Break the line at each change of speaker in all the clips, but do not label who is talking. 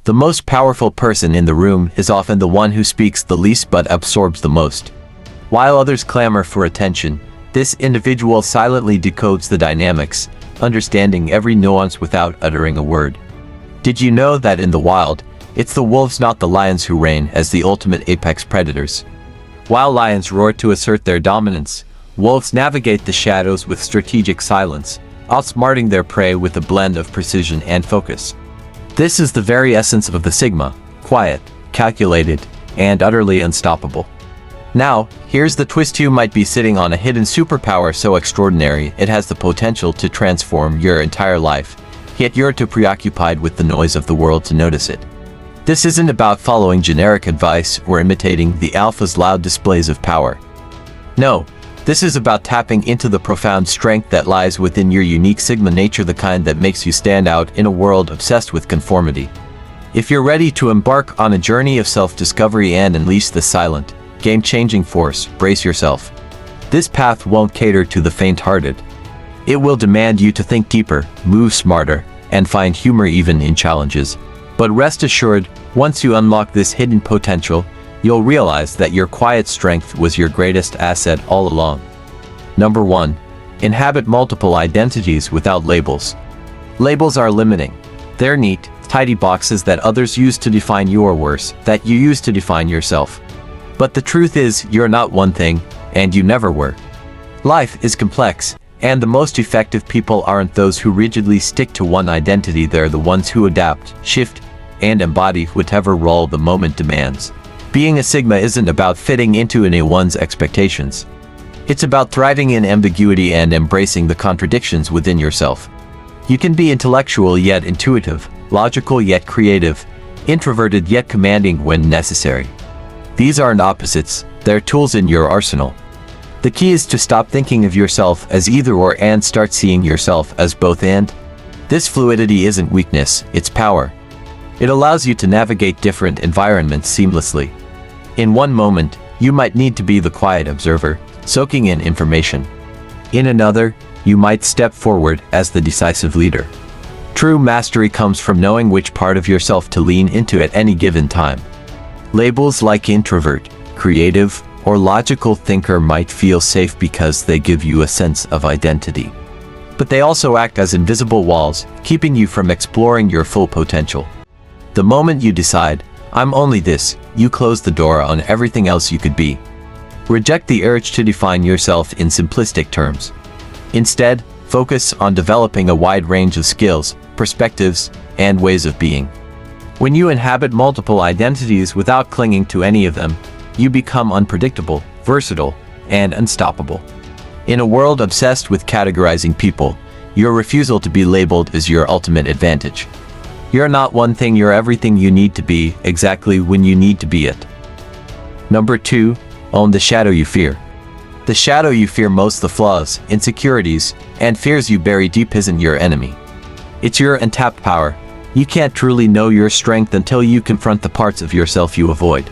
The most powerful person in the room is often the one who speaks the least but absorbs the most. While others clamor for attention, this individual silently decodes the dynamics, understanding every nuance without uttering a word. Did you know that in the wild, it's the wolves not the lions who reign as the ultimate apex predators? While lions roar to assert their dominance, wolves navigate the shadows with strategic silence, outsmarting their prey with a blend of precision and focus. This is the very essence of the Sigma: quiet, calculated, and utterly unstoppable. Now, here's the twist: you might be sitting on a hidden superpower so extraordinary it has the potential to transform your entire life, yet you're too preoccupied with the noise of the world to notice it. This isn't about following generic advice or imitating the alpha's loud displays of power. No, this is about tapping into the profound strength that lies within your unique Sigma nature, the kind that makes you stand out in a world obsessed with conformity. If you're ready to embark on a journey of self-discovery and unleash the silent, game-changing force, brace yourself. This path won't cater to the faint-hearted. It will demand you to think deeper, move smarter, and find humor even in challenges. But rest assured, once you unlock this hidden potential, you'll realize that your quiet strength was your greatest asset all along. Number 1. Inhabit multiple identities without labels. Labels are limiting. They're neat, tidy boxes that others use to define you, or worse, that you use to define yourself. But the truth is, you're not one thing, and you never were. Life is complex, and the most effective people aren't those who rigidly stick to one identity. They're the ones who adapt, shift, and embody whatever role the moment demands. Being a Sigma isn't about fitting into anyone's expectations. It's about thriving in ambiguity and embracing the contradictions within yourself. You can be intellectual yet intuitive, logical yet creative, introverted yet commanding when necessary. These aren't opposites, they're tools in your arsenal. The key is to stop thinking of yourself as either or and start seeing yourself as both and. This fluidity isn't weakness, it's power. It allows you to navigate different environments seamlessly. In one moment, you might need to be the quiet observer, soaking in information. In another, you might step forward as the decisive leader. True mastery comes from knowing which part of yourself to lean into at any given time. Labels like introvert, creative, or logical thinker might feel safe because they give you a sense of identity. But they also act as invisible walls, keeping you from exploring your full potential. The moment you decide, "I'm only this," you close the door on everything else you could be. Reject the urge to define yourself in simplistic terms. Instead, focus on developing a wide range of skills, perspectives, and ways of being. When you inhabit multiple identities without clinging to any of them, you become unpredictable, versatile, and unstoppable. In a world obsessed with categorizing people, your refusal to be labeled is your ultimate advantage. You're not one thing, you're everything you need to be, exactly when you need to be it. Number 2. Own the shadow you fear. The shadow you fear most, the flaws, insecurities, and fears you bury deep, isn't your enemy. It's your untapped power. You can't truly know your strength until you confront the parts of yourself you avoid.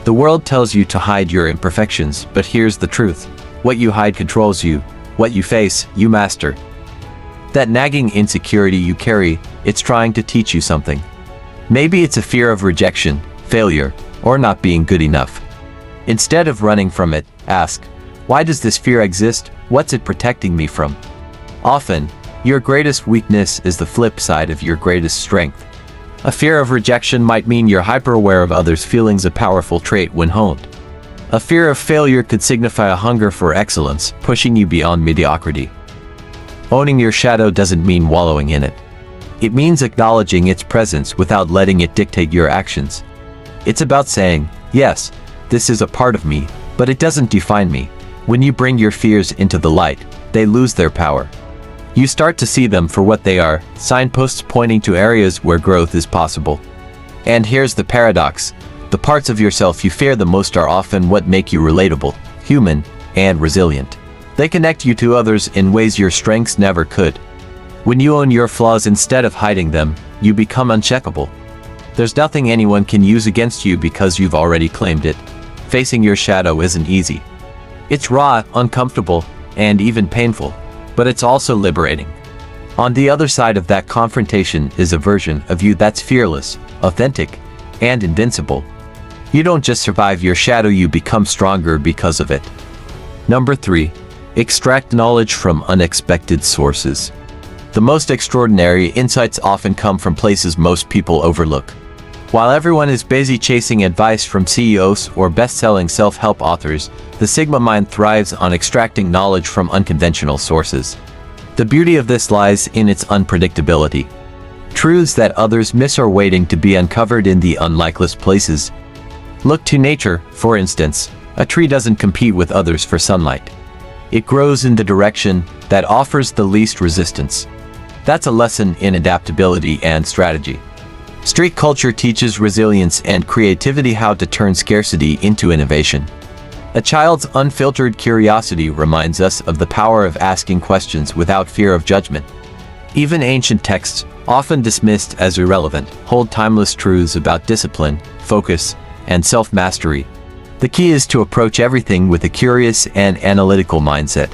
The world tells you to hide your imperfections, but here's the truth. What you hide controls you. What you face, you master. That nagging insecurity you carry, it's trying to teach you something. Maybe it's a fear of rejection, failure, or not being good enough. Instead of running from it, ask, why does this fear exist? What's it protecting me from? Often, your greatest weakness is the flip side of your greatest strength. A fear of rejection might mean you're hyper-aware of others' feelings, a powerful trait when honed. A fear of failure could signify a hunger for excellence, pushing you beyond mediocrity. Owning your shadow doesn't mean wallowing in it. It means acknowledging its presence without letting it dictate your actions. It's about saying, yes, this is a part of me, but it doesn't define me. When you bring your fears into the light, they lose their power. You start to see them for what they are, signposts pointing to areas where growth is possible. And here's the paradox. The parts of yourself you fear the most are often what make you relatable, human, and resilient. They connect you to others in ways your strengths never could. When you own your flaws instead of hiding them, you become uncheckable. There's nothing anyone can use against you because you've already claimed it. Facing your shadow isn't easy. It's raw, uncomfortable, and even painful, but it's also liberating. On the other side of that confrontation is a version of you that's fearless, authentic, and invincible. You don't just survive your shadow, you become stronger because of it. Number 3. Extract knowledge from unexpected sources. The most extraordinary insights often come from places most people overlook. While everyone is busy chasing advice from CEOs or best-selling self-help authors, the Sigma mind thrives on extracting knowledge from unconventional sources. The beauty of this lies in its unpredictability. Truths that others miss are waiting to be uncovered in the unlikeliest places. Look to nature, for instance. A tree doesn't compete with others for sunlight. It grows in the direction that offers the least resistance. That's a lesson in adaptability and strategy. Street culture teaches resilience and creativity, how to turn scarcity into innovation. A child's unfiltered curiosity reminds us of the power of asking questions without fear of judgment. Even ancient texts, often dismissed as irrelevant, hold timeless truths about discipline, focus, and self-mastery. The key is to approach everything with a curious and analytical mindset.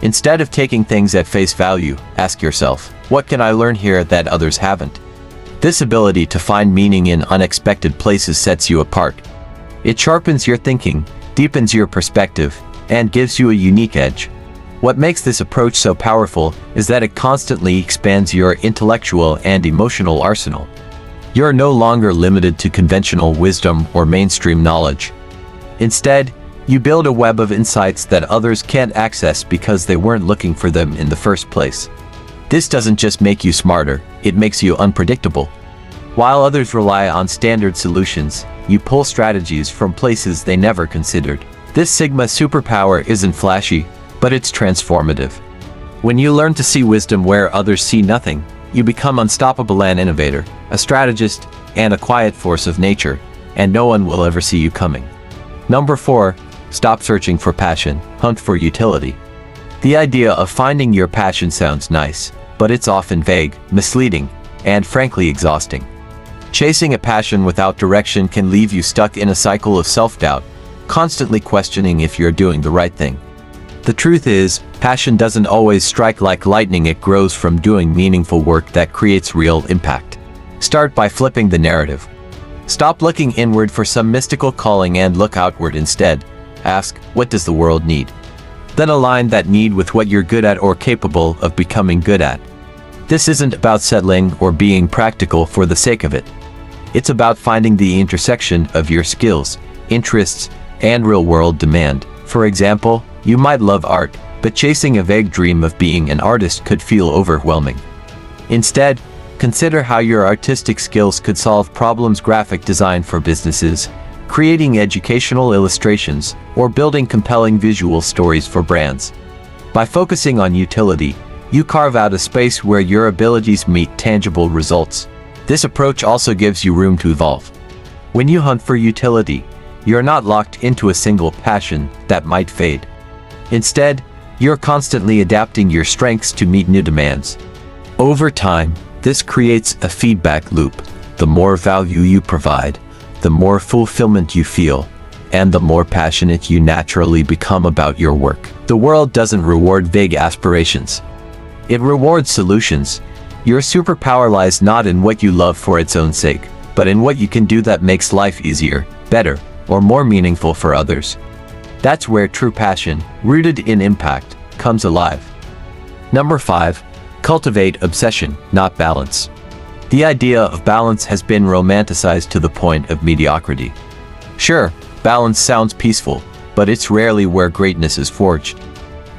Instead of taking things at face value, ask yourself, what can I learn here that others haven't? This ability to find meaning in unexpected places sets you apart. It sharpens your thinking, deepens your perspective, and gives you a unique edge. What makes this approach so powerful is that it constantly expands your intellectual and emotional arsenal. You're no longer limited to conventional wisdom or mainstream knowledge. Instead, you build a web of insights that others can't access because they weren't looking for them in the first place. This doesn't just make you smarter, it makes you unpredictable. While others rely on standard solutions, you pull strategies from places they never considered. This Sigma superpower isn't flashy, but it's transformative. When you learn to see wisdom where others see nothing, you become unstoppable, an innovator, a strategist, and a quiet force of nature, and no one will ever see you coming. Number 4. Stop searching for passion, hunt for utility. The idea of finding your passion sounds nice, but it's often vague, misleading, and frankly exhausting. Chasing a passion without direction can leave you stuck in a cycle of self-doubt, constantly questioning if you're doing the right thing. The truth is, passion doesn't always strike like lightning. It grows from doing meaningful work that creates real impact. Start by flipping the narrative. Stop looking inward for some mystical calling and look outward instead. Ask, what does the world need? Then align that need with what you're good at or capable of becoming good at. This isn't about settling or being practical for the sake of it. It's about finding the intersection of your skills, interests, and real-world demand. For example, you might love art, but chasing a vague dream of being an artist could feel overwhelming. Instead, consider how your artistic skills could solve problems: graphic design for businesses, creating educational illustrations, or building compelling visual stories for brands. By focusing on utility, you carve out a space where your abilities meet tangible results. This approach also gives you room to evolve. When you hunt for utility, you're not locked into a single passion that might fade. Instead, you're constantly adapting your strengths to meet new demands. Over time, this creates a feedback loop. The more value you provide, the more fulfillment you feel, and the more passionate you naturally become about your work. The world doesn't reward vague aspirations. It rewards solutions. Your superpower lies not in what you love for its own sake, but in what you can do that makes life easier, better, or more meaningful for others. That's where true passion, rooted in impact, comes alive. Number 5. Cultivate obsession, not balance. The idea of balance has been romanticized to the point of mediocrity. Sure, balance sounds peaceful, but it's rarely where greatness is forged.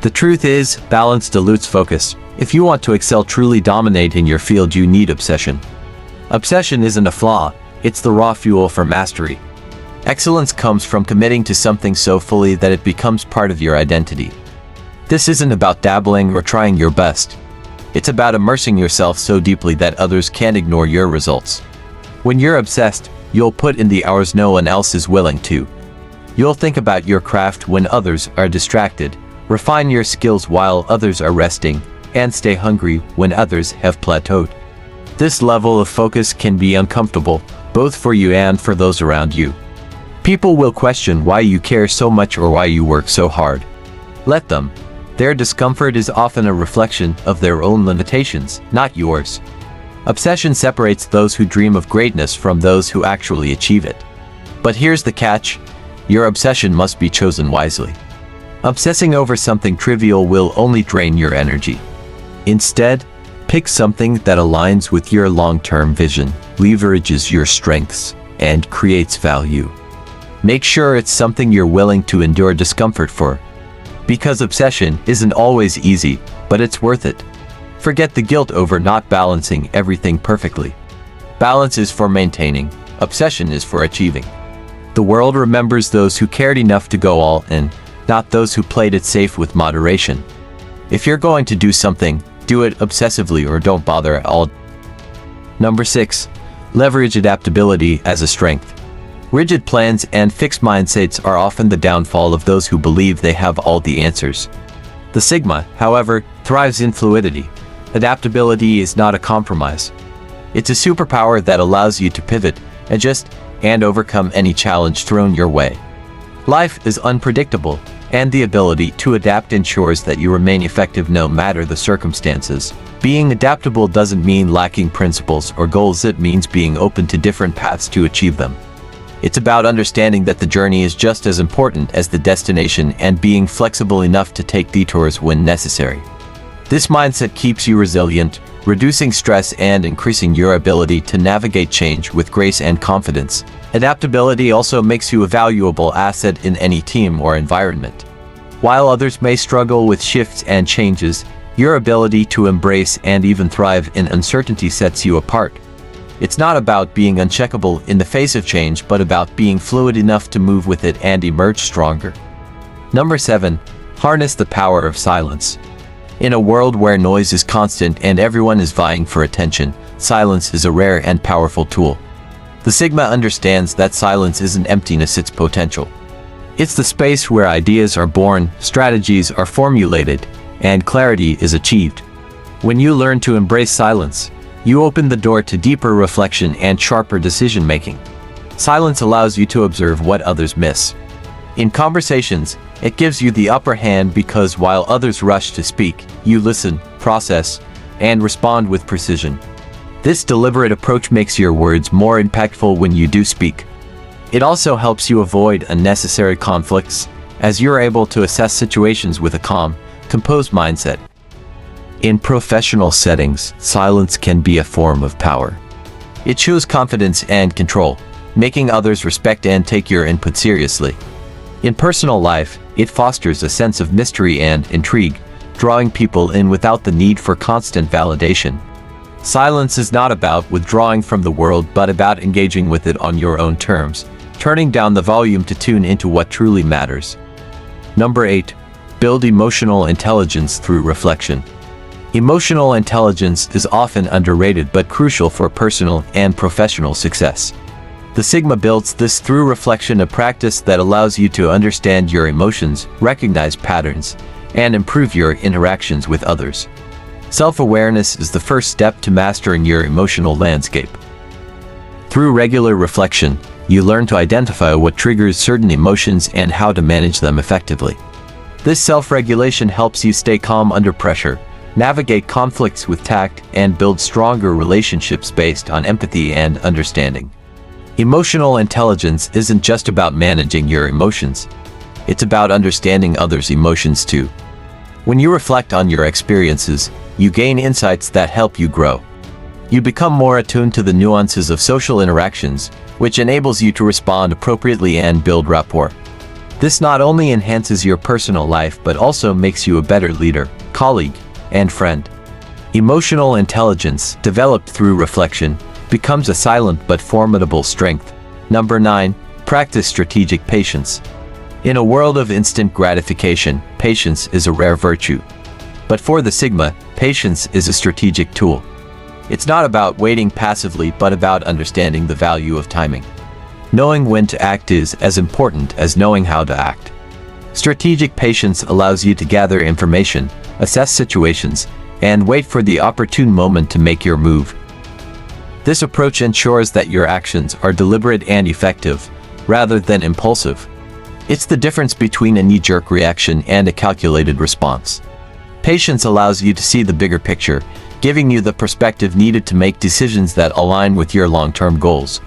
The truth is, balance dilutes focus. If you want to excel, truly dominate in your field, you need obsession. Obsession isn't a flaw, it's the raw fuel for mastery. Excellence comes from committing to something so fully that it becomes part of your identity. This isn't about dabbling or trying your best. It's about immersing yourself so deeply that others can't ignore your results. When you're obsessed, you'll put in the hours no one else is willing to. You'll think about your craft when others are distracted, refine your skills while others are resting, and stay hungry when others have plateaued. This level of focus can be uncomfortable, both for you and for those around you. People will question why you care so much or why you work so hard. Let them. Their discomfort is often a reflection of their own limitations, not yours. Obsession separates those who dream of greatness from those who actually achieve it. But here's the catch: your obsession must be chosen wisely. Obsessing over something trivial will only drain your energy. Instead, pick something that aligns with your long-term vision, leverages your strengths, and creates value. Make sure it's something you're willing to endure discomfort for. Because obsession isn't always easy, but it's worth it. Forget the guilt over not balancing everything perfectly. Balance is for maintaining, obsession is for achieving. The world remembers those who cared enough to go all in, not those who played it safe with moderation. If you're going to do something, do it obsessively or don't bother at all. Number 6. Leverage adaptability as a strength. Rigid plans and fixed mindsets are often the downfall of those who believe they have all the answers. The Sigma, however, thrives in fluidity. Adaptability is not a compromise. It's a superpower that allows you to pivot, adjust, and overcome any challenge thrown your way. Life is unpredictable, and the ability to adapt ensures that you remain effective no matter the circumstances. Being adaptable doesn't mean lacking principles or goals, it means being open to different paths to achieve them. It's about understanding that the journey is just as important as the destination and being flexible enough to take detours when necessary. This mindset keeps you resilient, reducing stress and increasing your ability to navigate change with grace and confidence. Adaptability also makes you a valuable asset in any team or environment. While others may struggle with shifts and changes, your ability to embrace and even thrive in uncertainty sets you apart. It's not about being uncheckable in the face of change, but about being fluid enough to move with it and emerge stronger. Number 7. Harness the power of silence. In a world where noise is constant and everyone is vying for attention, silence is a rare and powerful tool. The Sigma understands that silence isn't emptiness, it's potential. It's the space where ideas are born, strategies are formulated, and clarity is achieved. When you learn to embrace silence, you open the door to deeper reflection and sharper decision-making. Silence allows you to observe what others miss. In conversations, it gives you the upper hand because while others rush to speak, you listen, process, and respond with precision. This deliberate approach makes your words more impactful when you do speak. It also helps you avoid unnecessary conflicts, as you're able to assess situations with a calm, composed mindset. In professional settings, silence can be a form of power. It shows confidence and control, making others respect and take your input seriously. In personal life, it fosters a sense of mystery and intrigue, drawing people in without the need for constant validation. Silence is not about withdrawing from the world but about engaging with it on your own terms, turning down the volume to tune into what truly matters. Number 8. Build emotional intelligence through reflection. Emotional intelligence is often underrated but crucial for personal and professional success. The Sigma builds this through reflection, a practice that allows you to understand your emotions, recognize patterns, and improve your interactions with others. Self-awareness is the first step to mastering your emotional landscape. Through regular reflection, you learn to identify what triggers certain emotions and how to manage them effectively. This self-regulation helps you stay calm under pressure, navigate conflicts with tact, and build stronger relationships based on empathy and understanding. Emotional intelligence isn't just about managing your emotions. It's about understanding others' emotions too. When you reflect on your experiences, you gain insights that help you grow. You become more attuned to the nuances of social interactions, which enables you to respond appropriately and build rapport. This not only enhances your personal life but also makes you a better leader, colleague, and friend. Emotional intelligence, developed through reflection, becomes a silent but formidable strength. Number 9. Practice strategic patience. In a world of instant gratification, patience is a rare virtue. But for the Sigma, patience is a strategic tool. It's not about waiting passively but about understanding the value of timing. Knowing when to act is as important as knowing how to act. Strategic patience allows you to gather information, assess situations, and wait for the opportune moment to make your move. This approach ensures that your actions are deliberate and effective, rather than impulsive. It's the difference between a knee-jerk reaction and a calculated response. Patience allows you to see the bigger picture, giving you the perspective needed to make decisions that align with your long-term goals.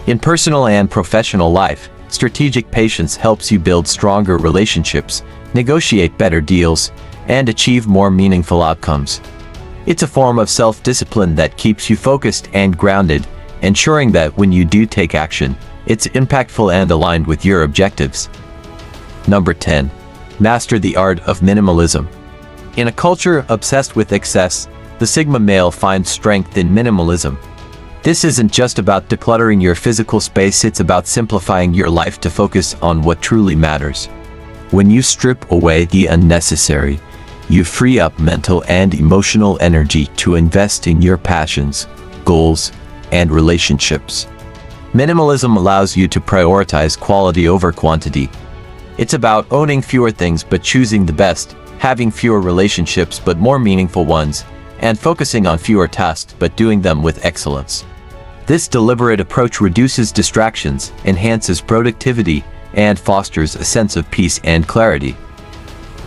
In personal and professional life, strategic patience helps you build stronger relationships, negotiate better deals, and achieve more meaningful outcomes. It's a form of self-discipline that keeps you focused and grounded, ensuring that when you do take action, it's impactful and aligned with your objectives. Number 10. Master the art of minimalism. In a culture obsessed with excess, the Sigma male finds strength in minimalism. This isn't just about decluttering your physical space, it's about simplifying your life to focus on what truly matters. When you strip away the unnecessary, you free up mental and emotional energy to invest in your passions, goals, and relationships. Minimalism allows you to prioritize quality over quantity. It's about owning fewer things but choosing the best, having fewer relationships but more meaningful ones, and focusing on fewer tasks but doing them with excellence. This deliberate approach reduces distractions, enhances productivity, and fosters a sense of peace and clarity.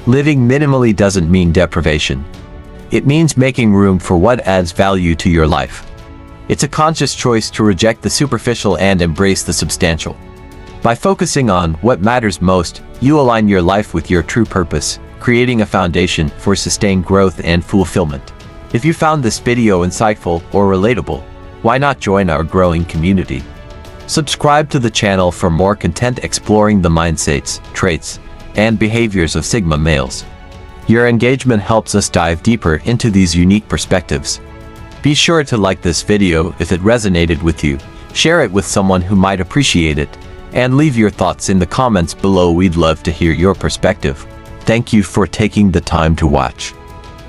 Living minimally doesn't mean deprivation. It means making room for what adds value to your life. It's a conscious choice to reject the superficial and embrace the substantial. By focusing on what matters most, you align your life with your true purpose, creating a foundation for sustained growth and fulfillment. If you found this video insightful or relatable, why not join our growing community? Subscribe to the channel for more content exploring the mindsets, traits, and behaviors of Sigma males. Your engagement helps us dive deeper into these unique perspectives. Be sure to like this video if it resonated with you, share it with someone who might appreciate it, and leave your thoughts in the comments below. We'd love to hear your perspective. Thank you for taking the time to watch.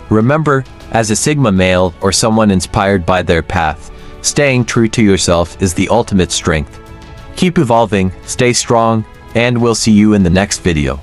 Remember, as a Sigma male or someone inspired by their path, staying true to yourself is the ultimate strength. Keep evolving, stay strong, and we'll see you in the next video.